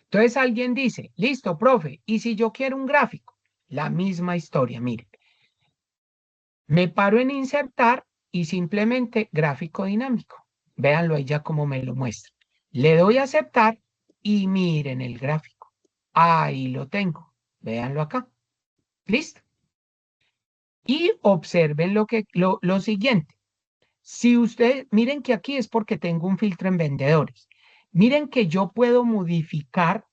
Speaker 1: Entonces alguien dice, listo, profe, ¿y si yo quiero un gráfico? La misma historia, miren. Me paro en insertar y simplemente gráfico dinámico. Véanlo ahí ya como me lo muestra. Le doy a aceptar y miren el gráfico. Ahí lo tengo. Véanlo acá. Listo. Y observen lo siguiente. Si ustedes, miren que aquí es porque tengo un filtro en vendedores. Miren que yo puedo modificar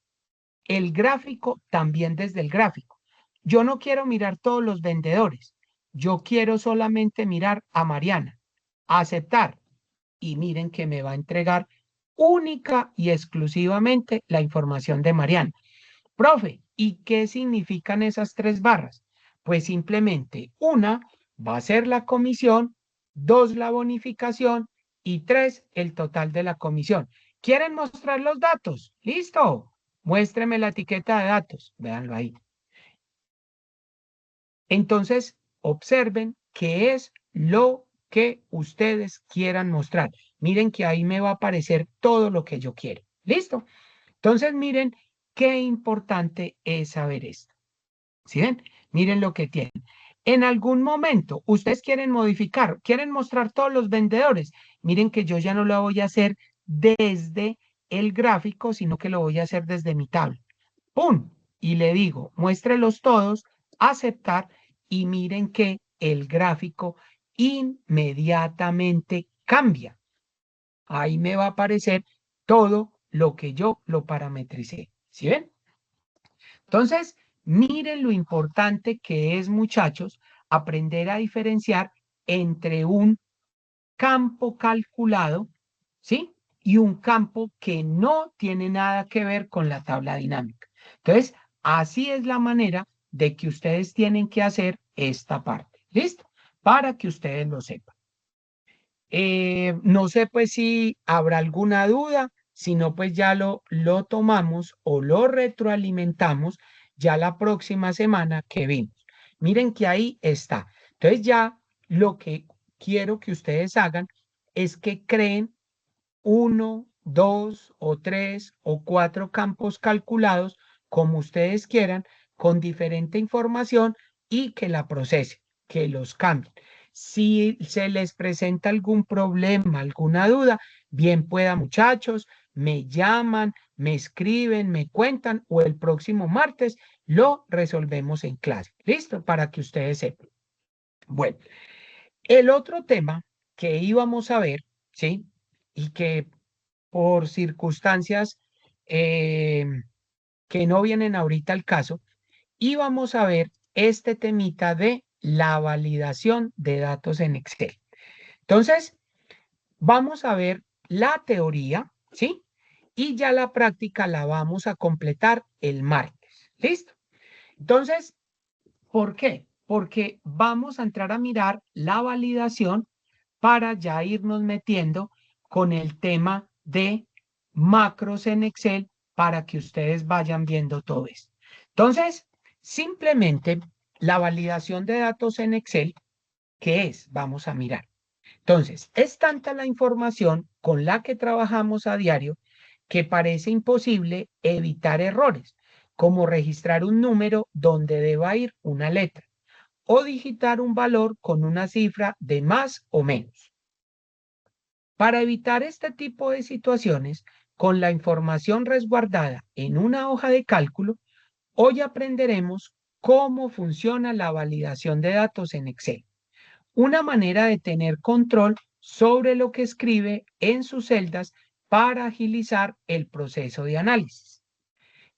Speaker 1: el gráfico también desde el gráfico. Yo no quiero mirar todos los vendedores. Yo quiero solamente mirar a Mariana. Aceptar. Y miren que me va a entregar única y exclusivamente la información de Mariana. Profe, ¿y qué significan esas tres barras? Pues simplemente una va a ser la comisión, dos la bonificación y tres el total de la comisión. ¿Quieren mostrar los datos? Listo. Muéstreme la etiqueta de datos. Véanlo ahí. Entonces, observen qué es lo que ustedes quieran mostrar. Miren que ahí me va a aparecer todo lo que yo quiero. ¿Listo? Entonces, miren qué importante es saber esto. ¿Sí ven? Miren lo que tienen. En algún momento, ustedes quieren modificar, quieren mostrar todos los vendedores. Miren que yo ya no lo voy a hacer desde el gráfico, sino que lo voy a hacer desde mi tabla. ¡Pum! Y le digo, muéstrelos todos, aceptar, y miren que el gráfico inmediatamente cambia. Ahí me va a aparecer todo lo que yo lo parametricé. ¿Sí ven? Entonces, miren lo importante que es, muchachos, aprender a diferenciar entre un campo calculado, ¿sí? Y un campo que no tiene nada que ver con la tabla dinámica. Entonces, así es la manera de que ustedes tienen que hacer esta parte. ¿Listo? Para que ustedes lo sepan. No sé pues si habrá alguna duda, si no pues ya lo tomamos o lo retroalimentamos ya la próxima semana que vimos. Miren que ahí está. Entonces ya lo que quiero que ustedes hagan es que creen uno, dos o tres o cuatro campos calculados como ustedes quieran con diferente información y que la procesen, que los cambien. Si se les presenta algún problema, alguna duda, bien pueda, muchachos, me llaman, me escriben, me cuentan o el próximo martes lo resolvemos en clase. ¿Listo? Para que ustedes sepan. Bueno, el otro tema que íbamos a ver, ¿sí? Y que por circunstancias eh, que no vienen ahorita al caso, íbamos a ver este temita de la validación de datos en Excel. Entonces, vamos a ver la teoría, ¿sí? Y ya la práctica la vamos a completar el martes. ¿Listo? Entonces, ¿por qué? Porque vamos a entrar a mirar la validación para ya irnos metiendo con el tema de macros en Excel para que ustedes vayan viendo todo esto. Entonces, simplemente la validación de datos en Excel, ¿qué es? Vamos a mirar. Entonces, es tanta la información con la que trabajamos a diario que parece imposible evitar errores, como registrar un número donde deba ir una letra o digitar un valor con una cifra de más o menos. Para evitar este tipo de situaciones, con la información resguardada en una hoja de cálculo, hoy aprenderemos cómo funciona la validación de datos en Excel, una manera de tener control sobre lo que escribe en sus celdas para agilizar el proceso de análisis.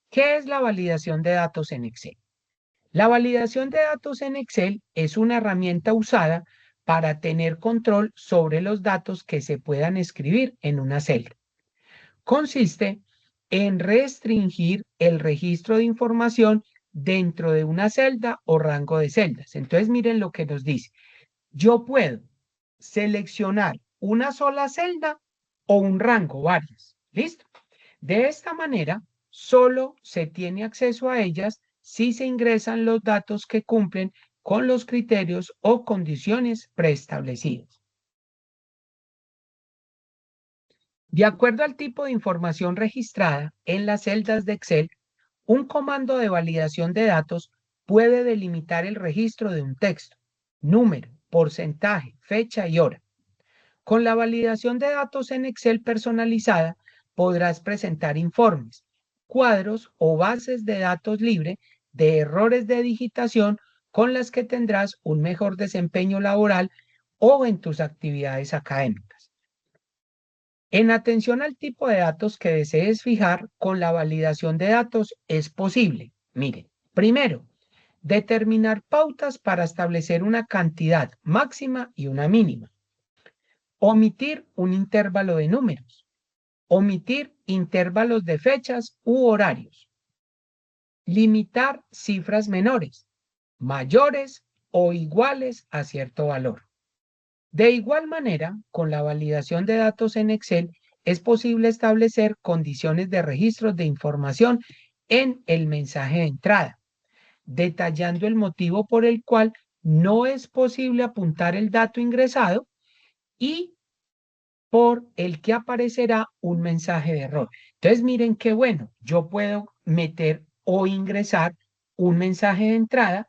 Speaker 1: ¿Qué es la validación de datos en Excel? La validación de datos en Excel es una herramienta usada para tener control sobre los datos que se puedan escribir en una celda. Consiste en restringir el registro de información dentro de una celda o rango de celdas. Entonces miren lo que nos dice. Yo puedo seleccionar una sola celda o un rango, varias. ¿Listo? De esta manera, solo se tiene acceso a ellas si se ingresan los datos que cumplen con los criterios o condiciones preestablecidos. De acuerdo al tipo de información registrada en las celdas de Excel, un comando de validación de datos puede delimitar el registro de un texto, número, porcentaje, fecha y hora. Con la validación de datos en Excel personalizada, podrás presentar informes, cuadros o bases de datos libre de errores de digitación con las que tendrás un mejor desempeño laboral o en tus actividades académicas. En atención al tipo de datos que desees fijar, con la validación de datos es posible. Mire, primero, determinar pautas para establecer una cantidad máxima y una mínima. Omitir un intervalo de números. Omitir intervalos de fechas u horarios. Limitar cifras menores, mayores o iguales a cierto valor. De igual manera, con la validación de datos en Excel, es posible establecer condiciones de registro de información en el mensaje de entrada, detallando el motivo por el cual no es posible apuntar el dato ingresado y por el que aparecerá un mensaje de error. Entonces, miren qué bueno, yo puedo meter o ingresar un mensaje de entrada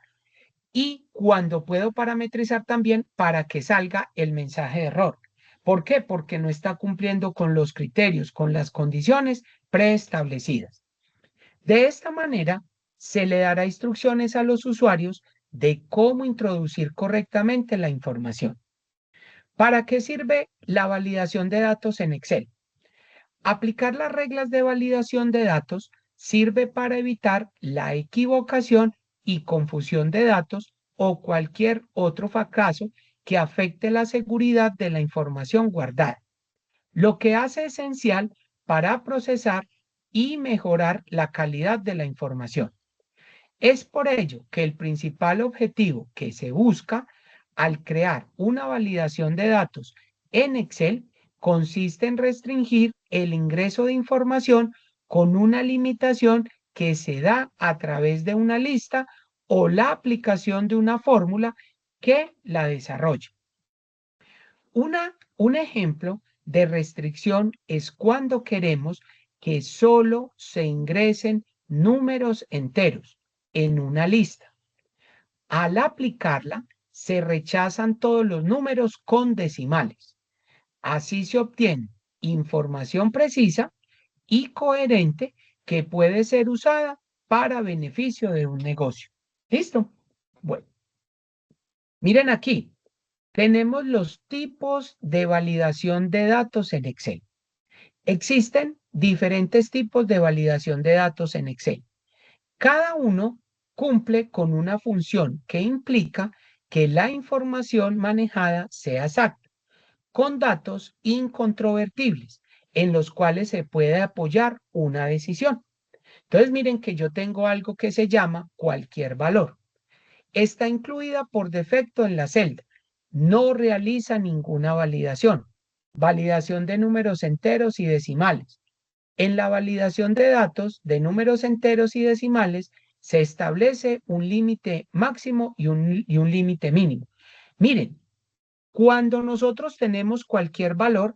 Speaker 1: y cuando puedo parametrizar también para que salga el mensaje de error. ¿Por qué? Porque no está cumpliendo con los criterios, con las condiciones preestablecidas. De esta manera, se le dará instrucciones a los usuarios de cómo introducir correctamente la información. ¿Para qué sirve la validación de datos en Excel? Aplicar las reglas de validación de datos sirve para evitar la equivocación y confusión de datos o cualquier otro fracaso que afecte la seguridad de la información guardada, lo que hace esencial para procesar y mejorar la calidad de la información. Es por ello que el principal objetivo que se busca al crear una validación de datos en Excel consiste en restringir el ingreso de información con una limitación que se da a través de una lista o la aplicación de una fórmula que la desarrolla. Un ejemplo de restricción es cuando queremos que solo se ingresen números enteros en una lista. Al aplicarla, se rechazan todos los números con decimales. Así se obtiene información precisa y coherente que puede ser usada para beneficio de un negocio. ¿Listo? Bueno, miren aquí, tenemos los tipos de validación de datos en Excel. Existen diferentes tipos de validación de datos en Excel. Cada uno cumple con una función que implica que la información manejada sea exacta, con datos incontrovertibles, en los cuales se puede apoyar una decisión. Entonces, miren que yo tengo algo que se llama cualquier valor. Está incluida por defecto en la celda. No realiza ninguna validación. Validación de números enteros y decimales. En la validación de datos de números enteros y decimales se establece un límite máximo y un límite mínimo. Miren, cuando nosotros tenemos cualquier valor,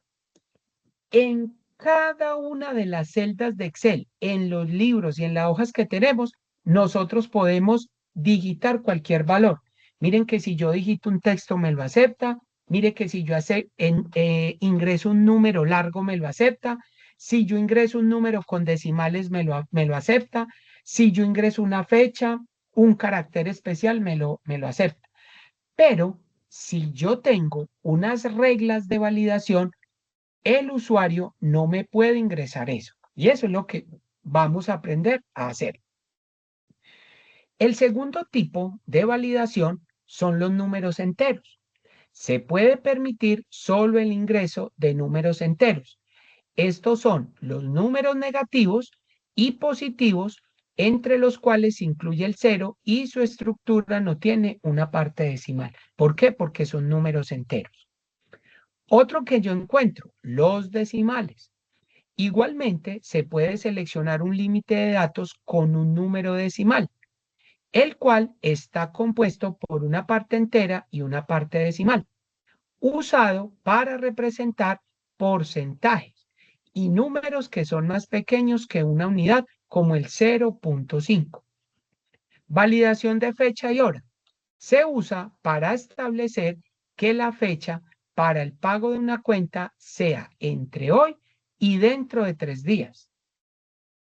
Speaker 1: en cada una de las celdas de Excel, en los libros y en las hojas que tenemos, nosotros podemos digitar cualquier valor. Miren que si yo digito un texto me lo acepta. Mire que si yo ingreso un número largo me lo acepta. Si yo ingreso un número con decimales me lo acepta. Si yo ingreso una fecha, un carácter especial me lo acepta. Pero si yo tengo unas reglas de validación, el usuario no me puede ingresar eso. Y eso es lo que vamos a aprender a hacer. El segundo tipo de validación son los números enteros. Se puede permitir solo el ingreso de números enteros. Estos son los números negativos y positivos, entre los cuales se incluye el cero y su estructura no tiene una parte decimal. ¿Por qué? Porque son números enteros. Otro que yo encuentro, los decimales. Igualmente, se puede seleccionar un límite de datos con un número decimal, el cual está compuesto por una parte entera y una parte decimal, usado para representar porcentajes y números que son más pequeños que una unidad, como el 0.5. Validación de fecha y hora. Se usa para establecer que la fecha para el pago de una cuenta sea entre hoy y dentro de 3 días,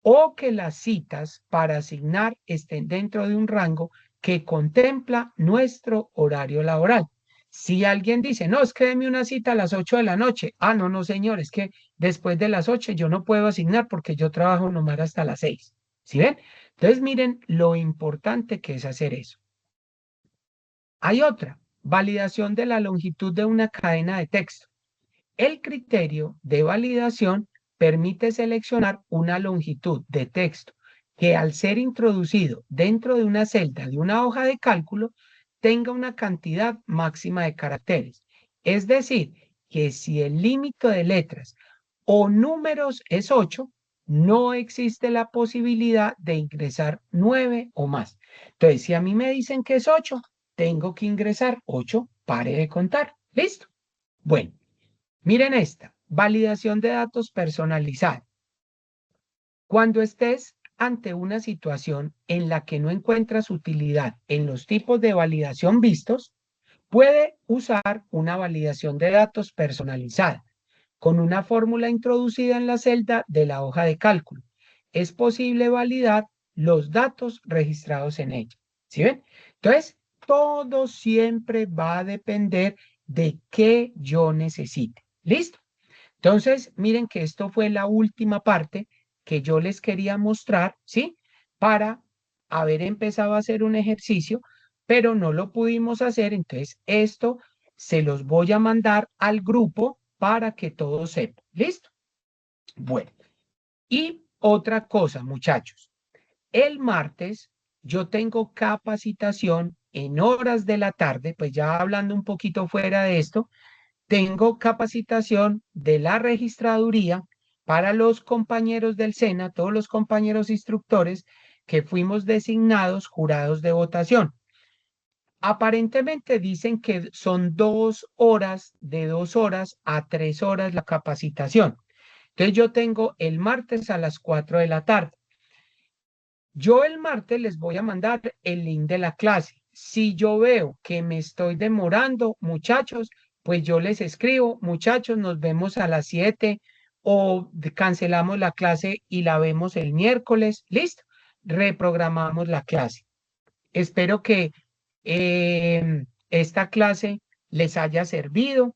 Speaker 1: o que las citas para asignar estén dentro de un rango que contempla nuestro horario laboral. Si alguien dice, no, es que deme una cita a las 8 de la noche. Ah, no, no, señor, es que después de las 8 yo no puedo asignar porque yo trabajo nomás hasta las 6. ¿Sí ven? Entonces miren lo importante que es hacer eso. Hay otra, validación de la longitud de una cadena de texto. El criterio de validación permite seleccionar una longitud de texto que, al ser introducido dentro de una celda de una hoja de cálculo, tenga una cantidad máxima de caracteres. Es decir, que si el límite de letras o números es 8, no existe la posibilidad de ingresar 9 o más. Entonces, si a mí me dicen que es 8, tengo que ingresar 8, pare de contar. ¿Listo? Bueno. Miren esta, validación de datos personalizada. Cuando estés ante una situación en la que no encuentras utilidad en los tipos de validación vistos, puede usar una validación de datos personalizada con una fórmula introducida en la celda de la hoja de cálculo. Es posible validar los datos registrados en ella. ¿Sí ven? Entonces, todo siempre va a depender de qué yo necesite. ¿Listo? Entonces, miren que esto fue la última parte que yo les quería mostrar, ¿sí? Para haber empezado a hacer un ejercicio, pero no lo pudimos hacer, entonces esto se los voy a mandar al grupo para que todos sepan. ¿Listo? Bueno, y otra cosa, muchachos, el martes yo tengo capacitación en horas de la tarde, pues ya hablando un poquito fuera de esto, tengo capacitación de la registraduría para los compañeros del SENA, todos los compañeros instructores que fuimos designados jurados de votación. Aparentemente dicen que son 2 horas, de 2 horas a 3 horas la capacitación. Entonces yo tengo el martes a las 4 de la tarde. Yo el martes les voy a mandar el link de la clase. Si yo veo que me estoy demorando, muchachos, pues yo les escribo, muchachos, nos vemos a las 7 o cancelamos la clase y la vemos el miércoles. Listo, reprogramamos la clase. Espero que esta clase les haya servido.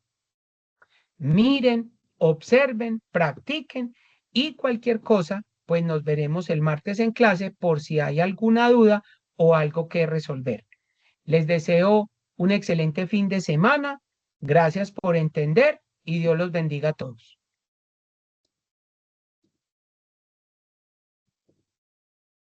Speaker 1: Miren, observen, practiquen y cualquier cosa, pues nos veremos el martes en clase por si hay alguna duda o algo que resolver. Les deseo un excelente fin de semana. Gracias por entender y Dios los bendiga a todos.